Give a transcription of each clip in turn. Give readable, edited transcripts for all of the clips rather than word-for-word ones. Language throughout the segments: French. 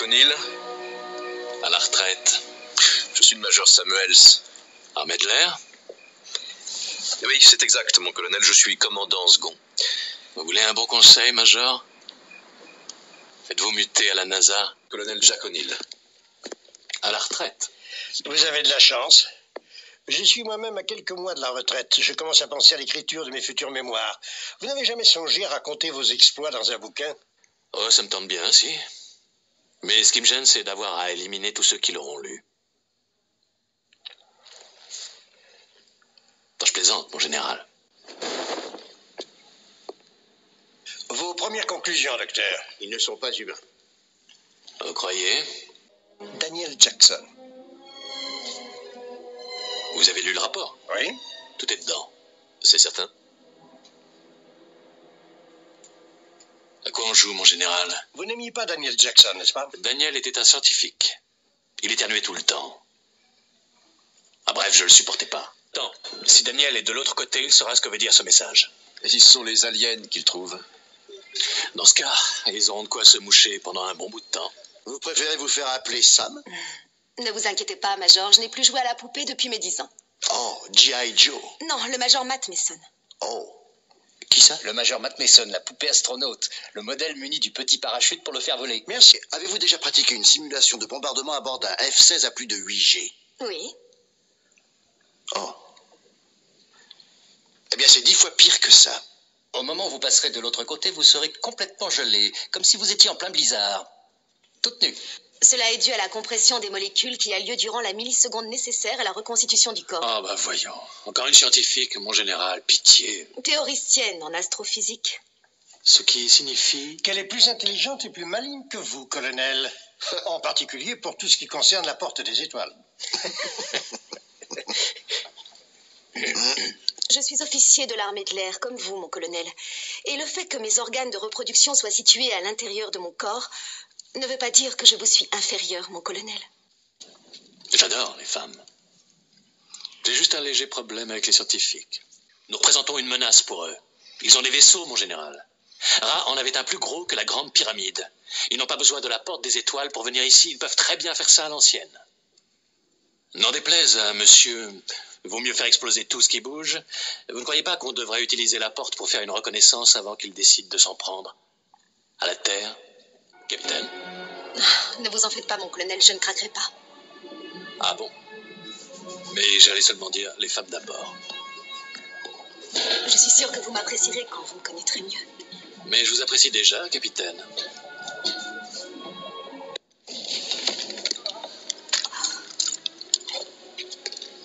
O'Neill, à la retraite. Je suis le major Samuels. Armée de l'air? Oui, c'est exact, mon colonel, je suis commandant second. Vous voulez un bon conseil, major? Faites-vous muter à la NASA? Colonel Jack O'Neill. À la retraite. Vous avez de la chance. Je suis moi-même à quelques mois de la retraite. Je commence à penser à l'écriture de mes futures mémoires. Vous n'avez jamais songé à raconter vos exploits dans un bouquin? Oh, ça me tente bien, si. Mais ce qui me gêne, c'est d'avoir à éliminer tous ceux qui l'auront lu. Non, je plaisante, mon général. Vos premières conclusions, docteur? Ils ne sont pas humains. Vous croyez? Daniel Jackson. Vous avez lu le rapport? Oui? Tout est dedans. C'est certain. À quoi on joue, mon général? Vous n'aimiez pas Daniel Jackson, n'est-ce pas? Daniel était un scientifique. Il éternuait tout le temps. Ah bref, je le supportais pas. Tant, si Daniel est de l'autre côté, il saura ce que veut dire ce message. Et si ce sont les aliens qu'il trouve? Dans ce cas, ils auront de quoi se moucher pendant un bon bout de temps. Vous préférez vous faire appeler Sam? Ne vous inquiétez pas, Major, je n'ai plus joué à la poupée depuis mes 10 ans. Oh, G.I. Joe. Non, le Major Matt Mason. Oh. Qui ça? Le Major Matt Mason, la poupée astronaute. Le modèle muni du petit parachute pour le faire voler. Merci. Avez-vous déjà pratiqué une simulation de bombardement à bord d'un F-16 à plus de 8G? Oui. Oh. Eh bien, c'est 10 fois pire que ça. Au moment où vous passerez de l'autre côté, vous serez complètement gelé, comme si vous étiez en plein blizzard. Toute nue. Cela est dû à la compression des molécules qui a lieu durant la milliseconde nécessaire à la reconstitution du corps. Ah bah voyons. Encore une scientifique, mon général, pitié. Théoricienne en astrophysique. Ce qui signifie... Qu'elle est plus intelligente et plus maligne que vous, colonel. En particulier pour tout ce qui concerne la porte des étoiles. Je suis officier de l'armée de l'air, comme vous, mon colonel. Et le fait que mes organes de reproduction soient situés à l'intérieur de mon corps ne veut pas dire que je vous suis inférieur, mon colonel. J'adore les femmes. J'ai juste un léger problème avec les scientifiques. Nous représentons une menace pour eux. Ils ont des vaisseaux, mon général. Ra en avait un plus gros que la Grande Pyramide. Ils n'ont pas besoin de la porte des étoiles pour venir ici. Ils peuvent très bien faire ça à l'ancienne. N'en déplaise à monsieur... Vaut mieux faire exploser tout ce qui bouge. Vous ne croyez pas qu'on devrait utiliser la porte pour faire une reconnaissance avant qu'il décide de s'en prendre à la Terre, capitaine? Ne vous en faites pas, mon colonel, je ne craquerai pas. Ah bon? Mais j'allais seulement dire les femmes d'abord. Je suis sûre que vous m'apprécierez quand vous me connaîtrez mieux. Mais je vous apprécie déjà, capitaine.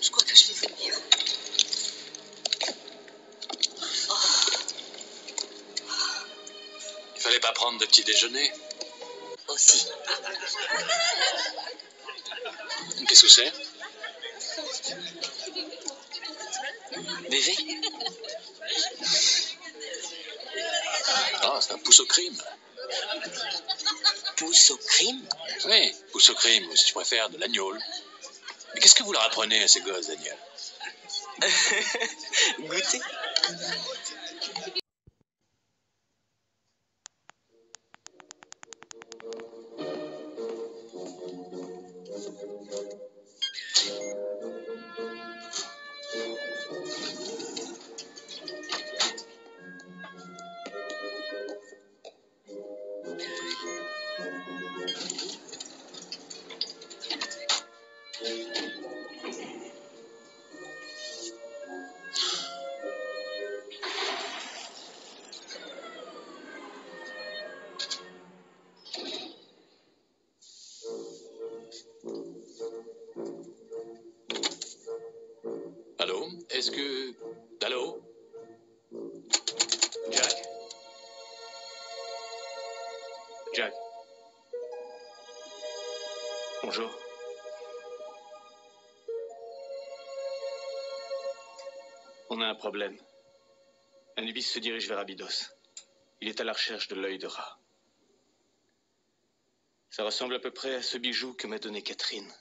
Je crois que je vais vomir. Il fallait pas prendre de petit déjeuner. Aussi. Qu'est-ce que c'est? Bébé? Ah, c'est un pouce au crime. Pousse au crime? Oui, pouce au crime, ou si tu préfères, de l'agneau. Mais qu'est-ce que vous leur apprenez à ces gosses, Daniel? Goûtez. Allô? Est-ce que... Allô? Jack? Jack? Bonjour. On a un problème. Anubis se dirige vers Abydos. Il est à la recherche de l'œil de Ra. Ça ressemble à peu près à ce bijou que m'a donné Catherine.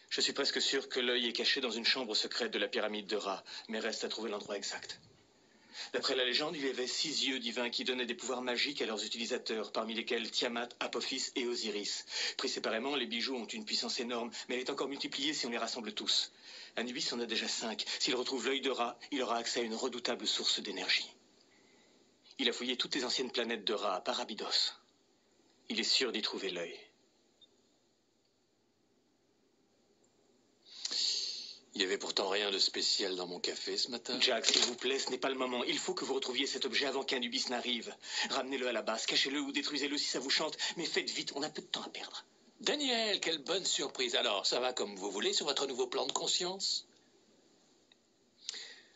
Je suis presque sûr que l'œil est caché dans une chambre secrète de la pyramide de Ra, mais reste à trouver l'endroit exact. D'après la légende, il y avait 6 yeux divins qui donnaient des pouvoirs magiques à leurs utilisateurs, parmi lesquels Tiamat, Apophis et Osiris. Pris séparément, les bijoux ont une puissance énorme, mais elle est encore multipliée si on les rassemble tous. Anubis en a déjà 5. S'il retrouve l'œil de Ra, il aura accès à une redoutable source d'énergie. Il a fouillé toutes les anciennes planètes de Ra, à part Abydos. Il est sûr d'y trouver l'œil. Il n'y avait pourtant rien de spécial dans mon café ce matin. Jack, s'il vous plaît, ce n'est pas le moment. Il faut que vous retrouviez cet objet avant qu'Anubis n'arrive. Ramenez-le à la base, cachez-le ou détruisez-le si ça vous chante, mais faites vite, on a peu de temps à perdre. Daniel, quelle bonne surprise. Alors, ça va comme vous voulez sur votre nouveau plan de conscience?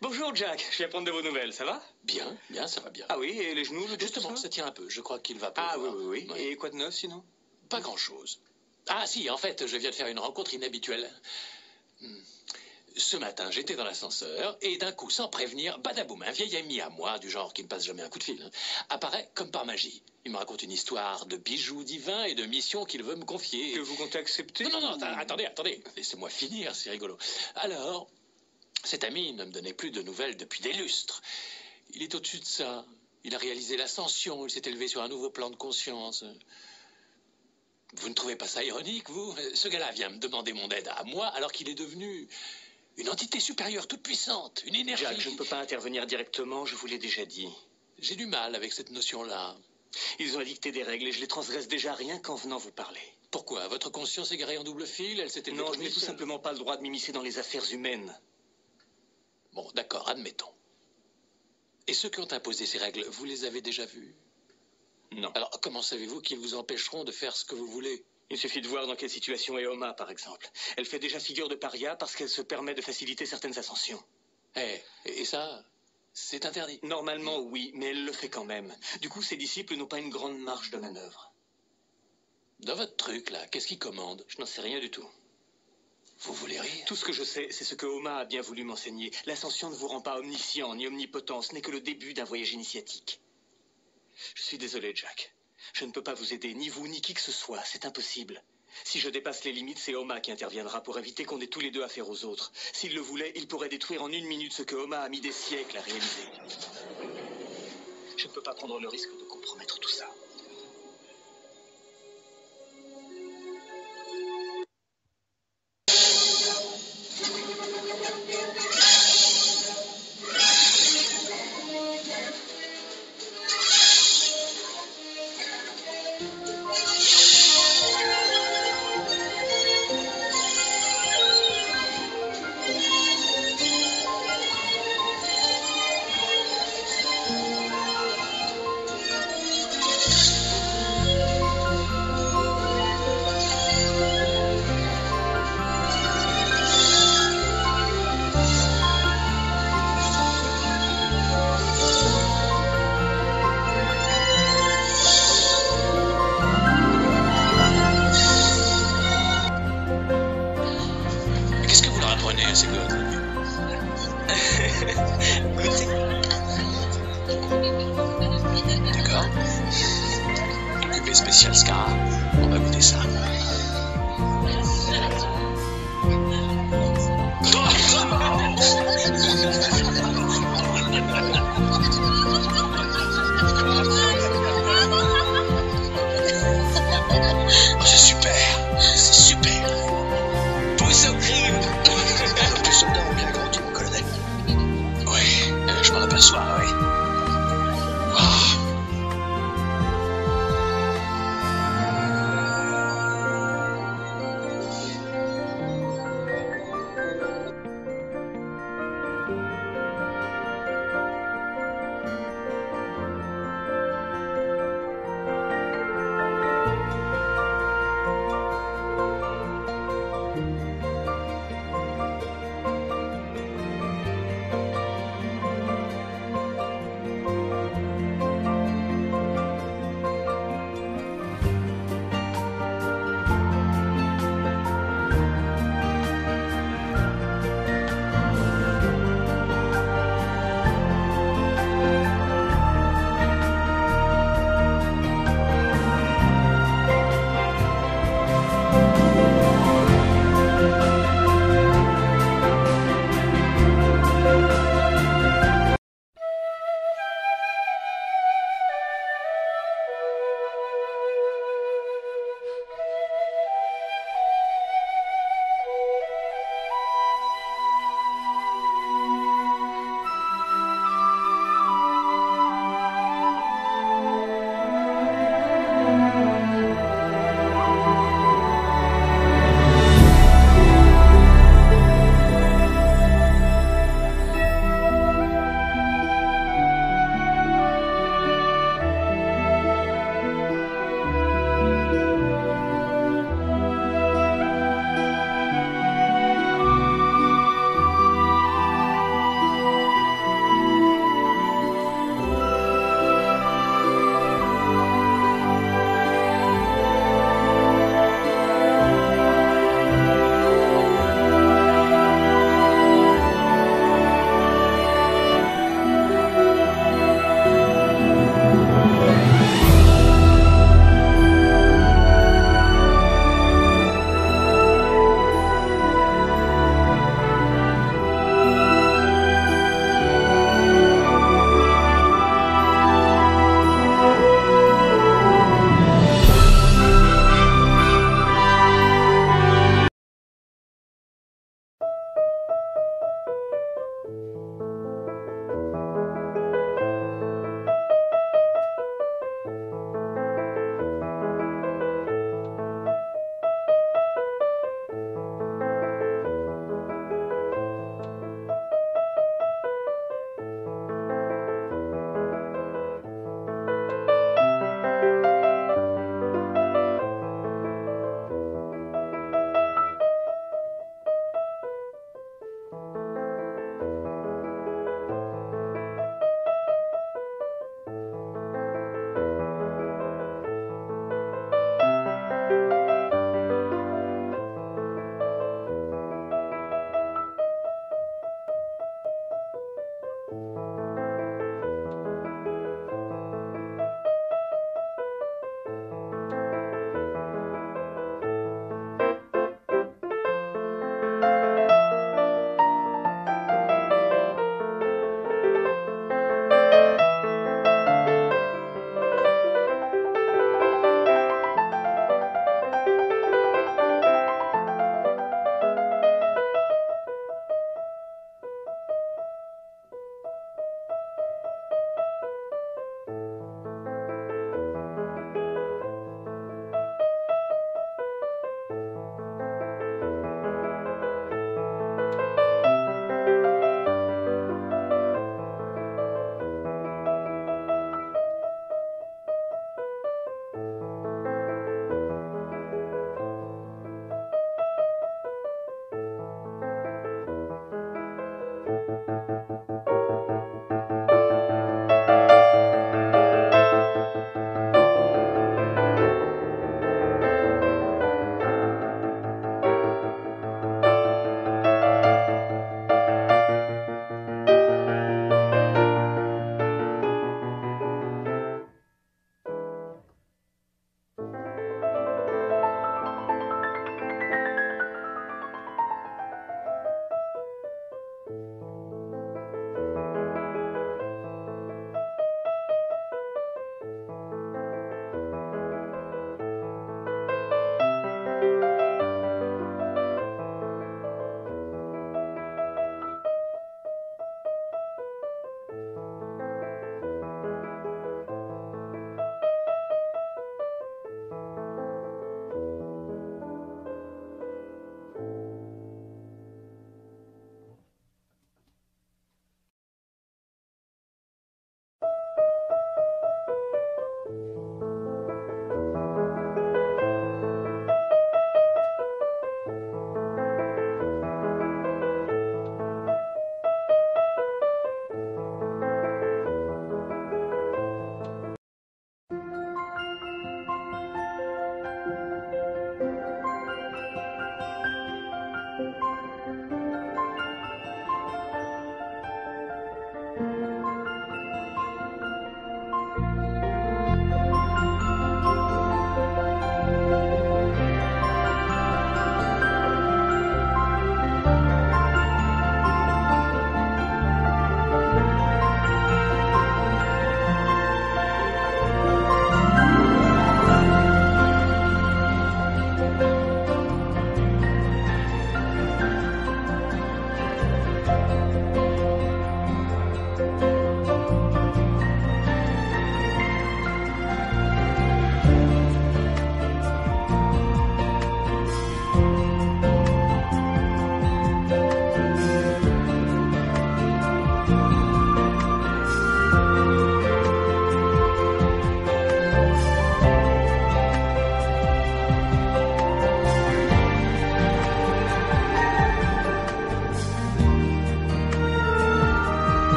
Bonjour Jack, je viens prendre de vos nouvelles, ça va? Bien, ça va bien. Ah oui, et les genoux, le dos, Justement, tout ça ça tient un peu. Je crois qu'il va pouvoir. Ah oui. Et quoi de neuf sinon? Pas grand-chose. Ah si, en fait, je viens de faire une rencontre inhabituelle. Ce matin, j'étais dans l'ascenseur et d'un coup, sans prévenir, badaboum, un vieil ami à moi, du genre qui ne passe jamais un coup de fil, apparaît comme par magie. Il me raconte une histoire de bijoux divins et de missions qu'il veut me confier. Que vous comptez accepter? Non, attendez. Laissez-moi finir, c'est rigolo. Alors, cet ami ne me donnait plus de nouvelles depuis des lustres. Il est au-dessus de ça. Il a réalisé l'ascension, il s'est élevé sur un nouveau plan de conscience. Vous ne trouvez pas ça ironique, vous? Ce gars-là vient me demander mon aide à moi alors qu'il est devenu une entité supérieure toute puissante, une énergie. Jack, je ne peux pas intervenir directement, je vous l'ai déjà dit. J'ai du mal avec cette notion-là. Ils ont dicté des règles et je les transgresse déjà rien qu'en venant vous parler. Pourquoi? Votre conscience égarée en double fil, elle s'est élevée. Non, je n'ai tout simplement pas le droit de m'immiscer dans les affaires humaines. Bon, d'accord, admettons. Et ceux qui ont imposé ces règles, vous les avez déjà vus? Non. Alors, comment savez-vous qu'ils vous empêcheront de faire ce que vous voulez? Il suffit de voir dans quelle situation est Oma, par exemple. Elle fait déjà figure de paria parce qu'elle se permet de faciliter certaines ascensions. Et ça, c'est interdit? Normalement, oui, mais elle le fait quand même. Du coup, ses disciples n'ont pas une grande marge de manœuvre. Dans votre truc, là, qu'est-ce qui commande? Je n'en sais rien du tout. Vous voulez rire? Tout ce que je sais, c'est ce que Oma a bien voulu m'enseigner. L'ascension ne vous rend pas omniscient ni omnipotent, ce n'est que le début d'un voyage initiatique. Je suis désolé, Jack. Je ne peux pas vous aider, ni vous, ni qui que ce soit. C'est impossible. Si je dépasse les limites, c'est Oma qui interviendra pour éviter qu'on ait tous les deux affaire aux autres. S'il le voulait, il pourrait détruire en 1 minute ce que Oma a mis des siècles à réaliser. Je ne peux pas prendre le risque de compromettre tout ça. D'accord. Occupé spécial Scar. On va goûter ça. C'est super. C'est super. Pousse au crime. Les soldats ont bien grandi, mon colonel. Oui, je m'en aperçois.